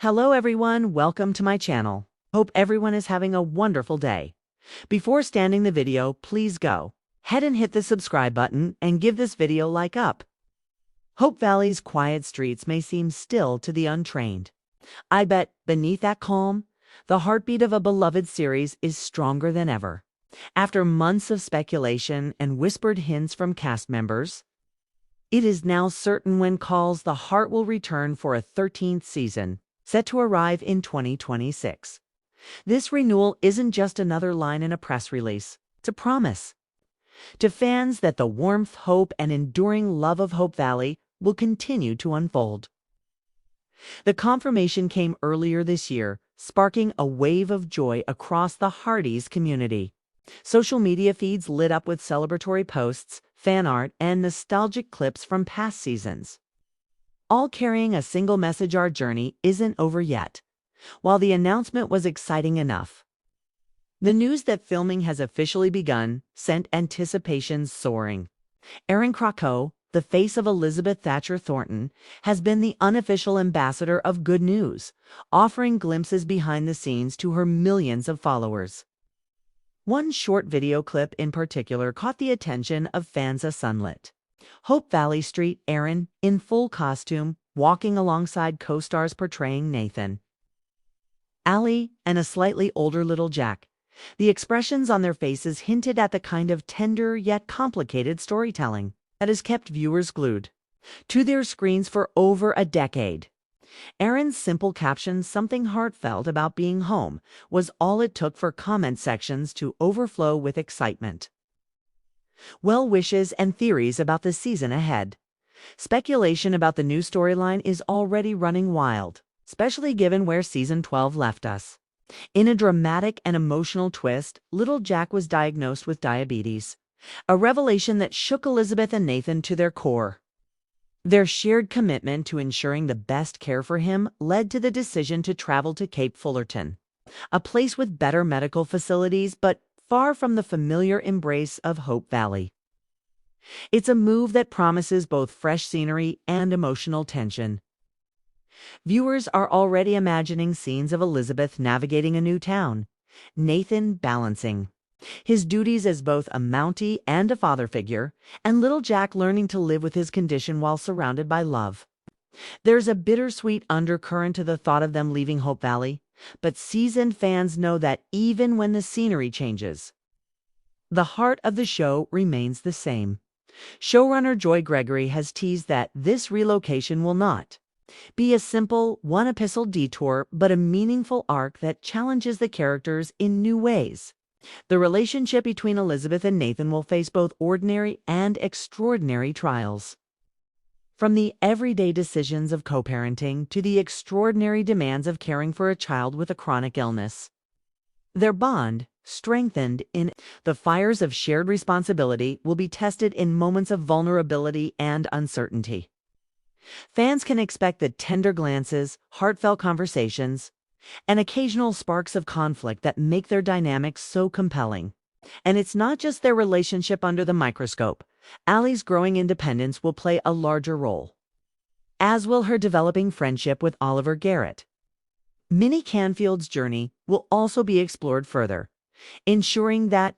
Hello everyone, welcome to my channel. Hope everyone is having a wonderful day. Before starting the video, please go ahead and hit the subscribe button and give this video a like up. Hope Valley's quiet streets may seem still to the untrained. I bet beneath that calm, the heartbeat of a beloved series is stronger than ever. After months of speculation and whispered hints from cast members, it is now certain when calls the Heart will return for a 13th season, set to arrive in 2026. This renewal isn't just another line in a press release. It's a promise to fans that the warmth, hope, and enduring love of Hope Valley will continue to unfold. The confirmation came earlier this year, sparking a wave of joy across the Hearties community. Social media feeds lit up with celebratory posts, fan art, and nostalgic clips from past seasons, all carrying a single message: our journey isn't over yet. While the announcement was exciting enough, the news that filming has officially begun sent anticipation soaring. Erin Krakow, the face of Elizabeth Thatcher Thornton, has been the unofficial ambassador of good news, offering glimpses behind the scenes to her millions of followers. One short video clip in particular caught the attention of fans of Sunlit. Hope Valley Street Erin, in full costume, walking alongside co-stars portraying Nathan, Allie, and a slightly older little Jack. The expressions on their faces hinted at the kind of tender yet complicated storytelling that has kept viewers glued to their screens for over a decade. Erin's simple caption, "Something heartfelt about being home," was all it took for comment sections to overflow with excitement, well wishes, and theories about the season ahead. Speculation about the new storyline is already running wild, especially given where season 12 left us. In a dramatic and emotional twist, little Jack was diagnosed with diabetes, a revelation that shook Elizabeth and Nathan to their core. Their shared commitment to ensuring the best care for him led to the decision to travel to Cape Fullerton, a place with better medical facilities but far from the familiar embrace of Hope Valley. It's a move that promises both fresh scenery and emotional tension. Viewers are already imagining scenes of Elizabeth navigating a new town, Nathan balancing his duties as both a Mountie and a father figure, and little Jack learning to live with his condition while surrounded by love. There's a bittersweet undercurrent to the thought of them leaving Hope Valley, but seasoned fans know that even when the scenery changes, the heart of the show remains the same. Showrunner Joy Gregory has teased that this relocation will not be a simple one-episode detour, but a meaningful arc that challenges the characters in new ways. The relationship between Elizabeth and Nathan will face both ordinary and extraordinary trials. From the everyday decisions of co-parenting to the extraordinary demands of caring for a child with a chronic illness, their bond, strengthened in the fires of shared responsibility, will be tested in moments of vulnerability and uncertainty. Fans can expect the tender glances, heartfelt conversations, and occasional sparks of conflict that make their dynamics so compelling. And it's not just their relationship under the microscope. Allie's growing independence will play a larger role, as will her developing friendship with Oliver Garrett. Minnie Canfield's journey will also be explored further, ensuring that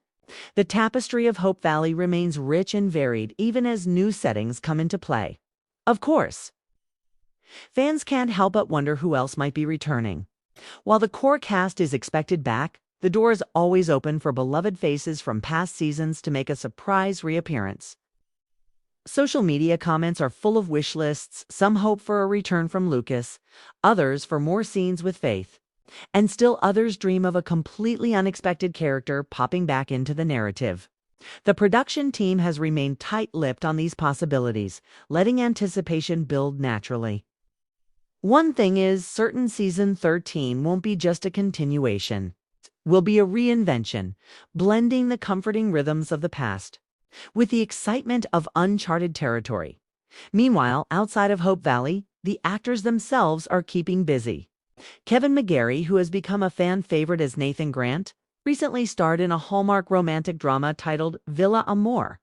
the tapestry of Hope Valley remains rich and varied even as new settings come into play. Of course, fans can't help but wonder who else might be returning. While the core cast is expected back, the door is always open for beloved faces from past seasons to make a surprise reappearance. Social media comments are full of wish lists. Some hope for a return from Lucas, others for more scenes with Faith, and still others dream of a completely unexpected character popping back into the narrative. The production team has remained tight-lipped on these possibilities, letting anticipation build naturally. One thing is certain: season 13 won't be just a continuation. It will be a reinvention, blending the comforting rhythms of the past with the excitement of uncharted territory. Meanwhile, outside of Hope Valley, the actors themselves are keeping busy. Kevin McGarry, who has become a fan favorite as Nathan Grant, recently starred in a Hallmark romantic drama titled Villa Amore.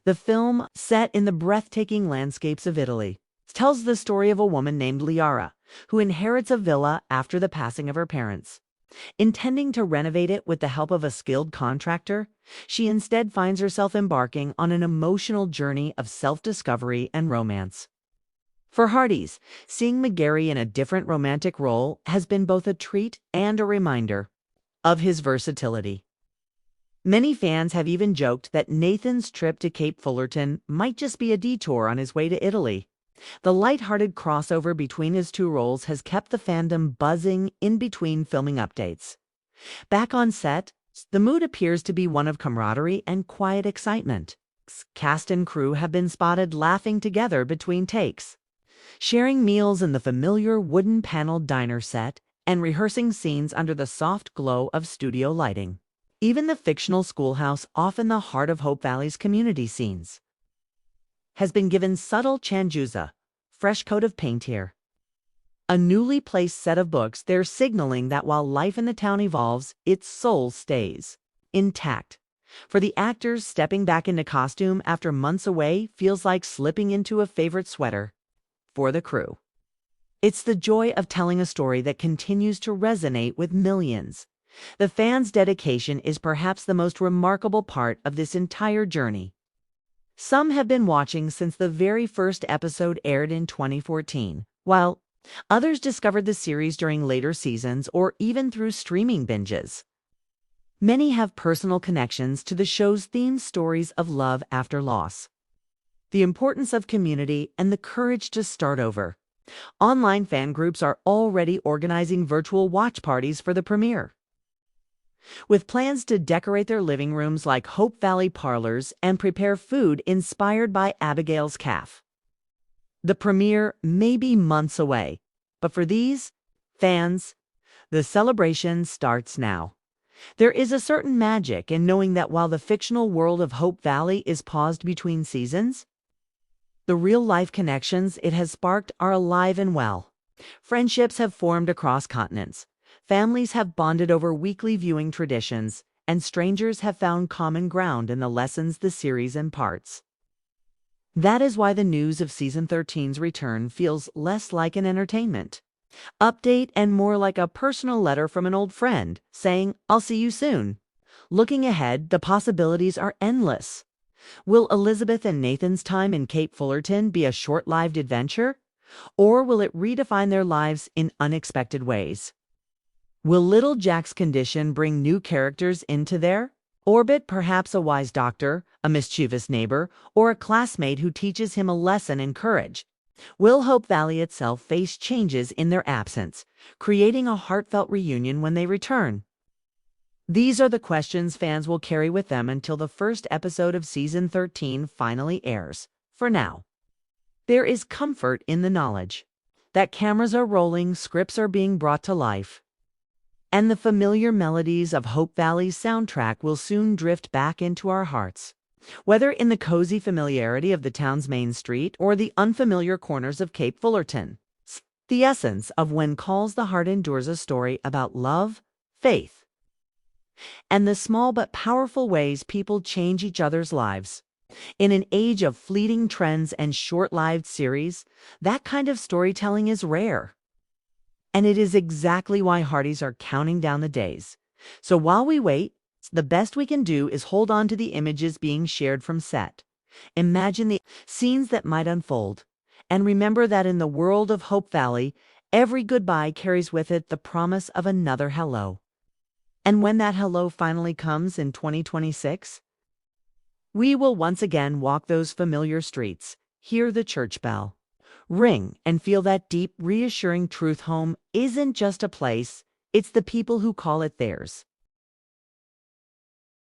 The film, set in the breathtaking landscapes of Italy, tells the story of a woman named Liara, who inherits a villa after the passing of her parents. Intending to renovate it with the help of a skilled contractor, she instead finds herself embarking on an emotional journey of self-discovery and romance. For Hearties, seeing McGarry in a different romantic role has been both a treat and a reminder of his versatility. Many fans have even joked that Nathan's trip to Cape Fullerton might just be a detour on his way to Italy. The lighthearted crossover between his two roles has kept the fandom buzzing in between filming updates. Back on set, the mood appears to be one of camaraderie and quiet excitement. Cast and crew have been spotted laughing together between takes, sharing meals in the familiar wooden-paneled diner set and rehearsing scenes under the soft glow of studio lighting. Even the fictional schoolhouse off in the heart of Hope Valley's community scenes has been given subtle chanjuza, fresh coat of paint here. A newly placed set of books, they're signaling that while life in the town evolves, its soul stays intact. For the actors, stepping back into costume after months away feels like slipping into a favorite sweater. For the crew, it's the joy of telling a story that continues to resonate with millions. The fans' dedication is perhaps the most remarkable part of this entire journey. Some have been watching since the very first episode aired in 2014, while others discovered the series during later seasons or even through streaming binges. Many have personal connections to the show's themed stories of love after loss, the importance of community, and the courage to start over. Online fan groups are already organizing virtual watch parties for the premiere, with plans to decorate their living rooms like Hope Valley parlors and prepare food inspired by Abigail's calf. The premiere may be months away, but for these fans, the celebration starts now. There is a certain magic in knowing that while the fictional world of Hope Valley is paused between seasons, the real-life connections it has sparked are alive and well. Friendships have formed across continents. Families have bonded over weekly viewing traditions, and strangers have found common ground in the lessons the series imparts. That is why the news of Season 13's return feels less like an entertainment update and more like a personal letter from an old friend saying, "I'll see you soon." Looking ahead, the possibilities are endless. Will Elizabeth and Nathan's time in Cape Fullerton be a short-lived adventure, or will it redefine their lives in unexpected ways? Will little Jack's condition bring new characters into their orbit, perhaps a wise doctor, a mischievous neighbor, or a classmate who teaches him a lesson in courage? Will Hope Valley itself face changes in their absence, creating a heartfelt reunion when they return? These are the questions fans will carry with them until the first episode of Season 13 finally airs. For now, there is comfort in the knowledge that cameras are rolling, scripts are being brought to life, and the familiar melodies of Hope Valley's soundtrack will soon drift back into our hearts. Whether in the cozy familiarity of the town's main street or the unfamiliar corners of Cape Fullerton, the essence of When Calls the Heart endures a story about love, faith, and the small but powerful ways people change each other's lives. In an age of fleeting trends and short-lived series, that kind of storytelling is rare. And it is exactly why Hearties are counting down the days. So while we wait, the best we can do is hold on to the images being shared from set. Imagine the scenes that might unfold. And remember that in the world of Hope Valley, every goodbye carries with it the promise of another hello. And when that hello finally comes in 2026, we will once again walk those familiar streets, hear the church bell ring, and feel that deep, reassuring truth. Home isn't just a place, it's the people who call it theirs.